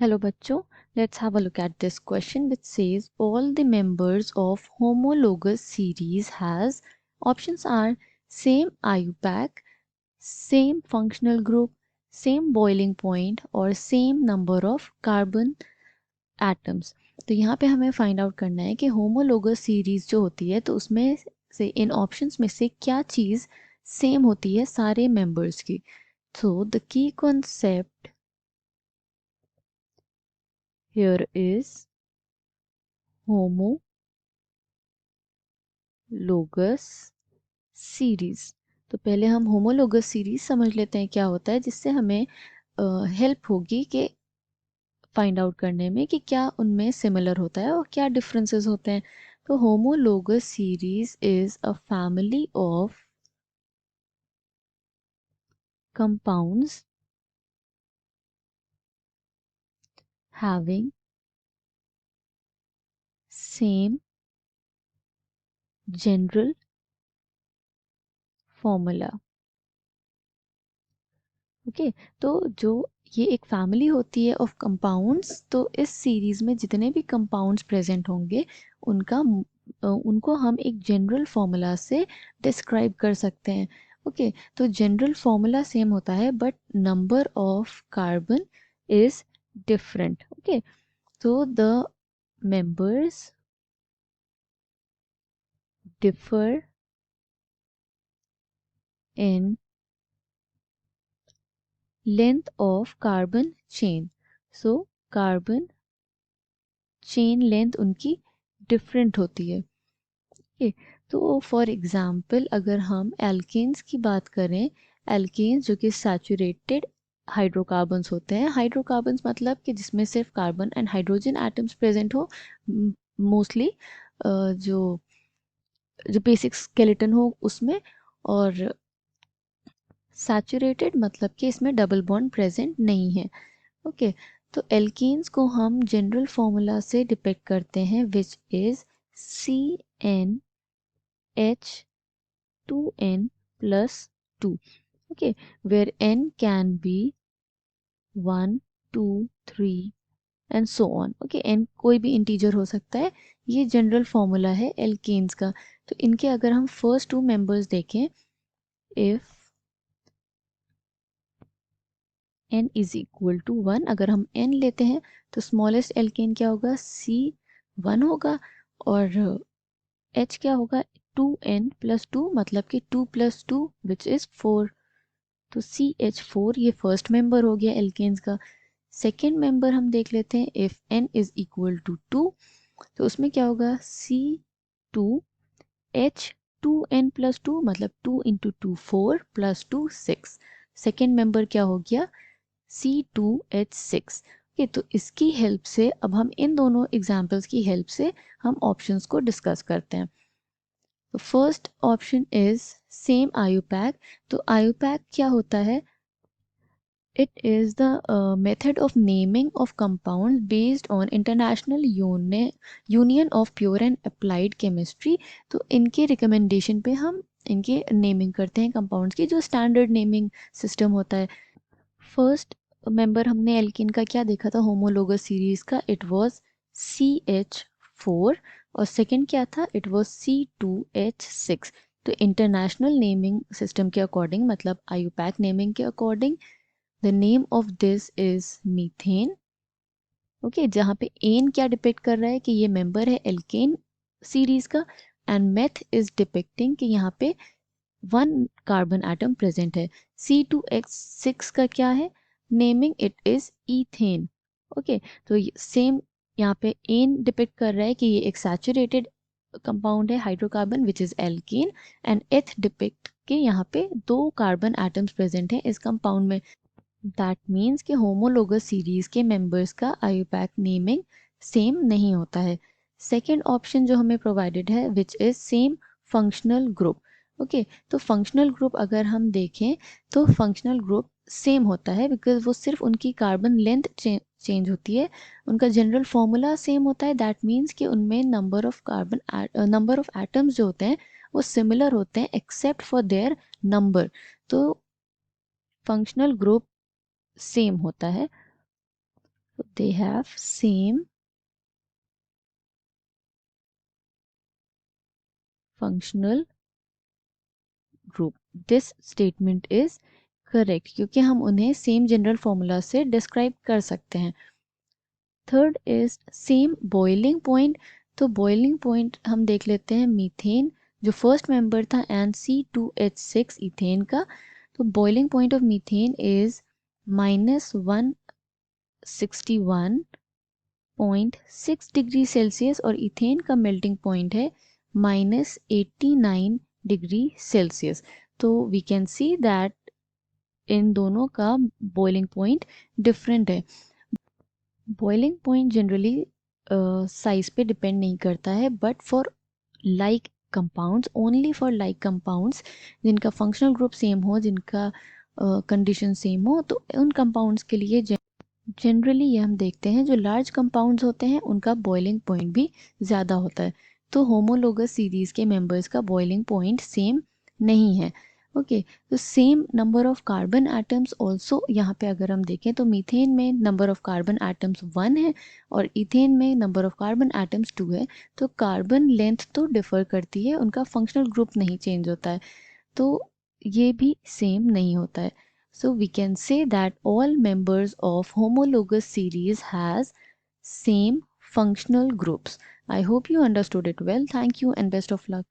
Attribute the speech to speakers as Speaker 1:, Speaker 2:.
Speaker 1: Hello bachcho, let's have a look at this question which says all the members of homologous series has options are same IUPAC, same functional group, same boiling point और same number of carbon atoms। तो यहाँ पे हमें find out करना है कि homologous series जो होती है तो उसमें से इन ऑप्शंस में से क्या चीज़ सेम होती है सारे मेंबर्स की। So the key concept here is homologous series. तो पहले हम होमोलोगस सीरीज समझ लेते हैं क्या होता है, जिससे हमें हेल्प होगी कि फाइंड आउट करने में कि क्या उनमें सिमिलर होता है और क्या डिफरेंसेस होते हैं। तो homologous series is a family of compounds having same general formula। Okay तो जो ये एक फैमिली होती है ऑफ कंपाउंड्स, तो इस सीरीज में जितने भी कंपाउंड्स प्रेजेंट होंगे उनका उनको हम एक जनरल फॉर्मूला से डिस्क्राइब कर सकते हैं। ओके तो जनरल फॉर्मूला सेम होता है but number of carbon is different. Okay तो the members differ in length of carbon chain. So carbon chain length उनकी डिफरेंट होती है। ओके तो फॉर एग्जांपल अगर हम एल्केन्स की बात करें, एल्केन्स जो कि सैचुरेटेड हाइड्रोकार्बन्स होते हैं, हाइड्रोकार्बन्स मतलब कि जिसमें सिर्फ carbon and hydrogen atoms present हो, मोस्टली जो जो बेसिक स्केलेटन हो उसमें, और सैचुरेटेड मतलब कि इसमें डबल बॉन्ड प्रेजेंट नहीं है। ओके तो एल्कीन्स को हम जनरल फॉर्मूला से डिपेक्ट करते हैं which is CnH2n plus 2। okay where n can be 1 2 3 and so on. Okay N कोई भी इंटीजर हो सकता है। ये जनरल फॉर्मूला है एल्केन्स का। तो इनके अगर हम फर्स्ट टू मेंबर्स देखें, if n is equal to 1, अगर हम n लेते हैं तो स्मॉलेस्ट एल्केन क्या होगा, C1 होगा, और H क्या होगा, 2n प्लस 2 मतलब कि 2 प्लस 2 विच इज 4। तो CH4 ये फर्स्ट मेंबर हो गया एल्केन्स का। सेकेंड मेंबर हम देख लेते हैं, if n is equal to 2 तो उसमें क्या होगा, C2H2n प्लस 2 मतलब 2 इंटू 2 4 प्लस 2 6। सेकेंड मेंबर क्या हो गया, C2H6। ओके तो इसकी हेल्प से अब हम इन दोनों एग्जाम्पल्स की हेल्प से हम ऑप्शंस को डिस्कस करते हैं। तो first option is same IUPAC. तो आयुपैक क्या होता है, it is the method of naming of compounds based on international union of pure and applied chemistry। तो इनके रिकमेंडेशन पे हम इनके नेमिंग करते हैं कंपाउंड्स की, जो स्टैंडर्ड नेमिंग सिस्टम होता है। फर्स्ट मेंबर हमने एल्किन का क्या देखा था होमोलोगस सीरीज का, इट वाज CH4, और सेकंड क्या था, इट वाज C2H6। तो इंटरनेशनल नेमिंग सिस्टम के अकॉर्डिंग मतलब आयुपैक नेमिंग के according the name of this is methane. Okay जहाँ पे एन क्या डिपेक्ट कर रहा है कि ये मेंबर है एल्केन सीरीज का, एंड मेथ इज डिपेक्टिंग कि यहाँ पे 1 कार्बन एटम प्रेजेंट है। C2H6 का क्या है naming, it is ethane. Okay तो सेम यहाँ पे एन डिपेक्ट कर रहा है कि ये एक सैचुरेटेड कंपाउंड है hydrocarbon which is alkane, and एथ डिपेक्ट के यहाँ पे 2 कार्बन एटम्स प्रेजेंट हैं इस कंपाउंड में। दैट मीन्स कि होमोलोगस सीरीज के मेंबर्स का आयुपैक नेमिंग सेम नहीं होता है। सेकेंड ऑप्शन जो हमें प्रोवाइडेड है which is same functional group. Okay तो फंक्शनल ग्रुप अगर हम देखें तो फंक्शनल ग्रुप सेम होता है बिकॉज वो सिर्फ उनकी कार्बन लेंथ चेंज होती है, उनका जनरल फॉर्मूला सेम होता है। दैट मीन्स कि उनमें नंबर ऑफ एटम्स जो होते हैं वो सिमिलर होते हैं एक्सेप्ट फॉर देयर नंबर। तो फंक्शनल ग्रुप सेम होता है। they have same functional group. This statement is correct क्योंकि हम उन्हें सेम जनरल फॉर्मूला से डिस्क्राइब कर सकते हैं. Third is same boiling point. तो बॉइलिंग पॉइंट हम देख लेते हैं मीथेन जो फर्स्ट मेंबर था NC2H6 इथेन का. तो boiling point of methane is -161.6 degree Celsius और इथेन का मेल्टिंग पॉइंट है -89 डिग्री सेल्सियस. तो वी कैन सी दैट इन दोनों का बॉइलिंग पॉइंट डिफरेंट है. बॉइलिंग पॉइंट जनरली साइज पे डिपेंड नहीं करता है but for like compounds, only for like compounds जिनका फंक्शनल ग्रुप सेम हो, जिनका कंडीशन सेम हो, तो उन कंपाउंड्स के लिए जनरली ये हम देखते हैं जो लार्ज कंपाउंड्स होते हैं उनका बॉइलिंग पॉइंट भी ज़्यादा होता है. तो होमोलोगस सीरीज़ के मेंबर्स का बॉइलिंग पॉइंट सेम नहीं है. ओके, तो same number of carbon atoms also यहाँ पे अगर हम देखें तो मीथेन में नंबर ऑफ कार्बन एटम्स 1 है और इथेन में नंबर ऑफ कार्बन एटम्स 2 है. तो कार्बन लेंथ तो डिफ़र करती है, उनका फंक्शनल ग्रुप नहीं चेंज होता है, तो ये भी सेम नहीं होता है. So we can say that all members of homologous series has same functional groups. I hope you understood it well. Thank you and best of luck.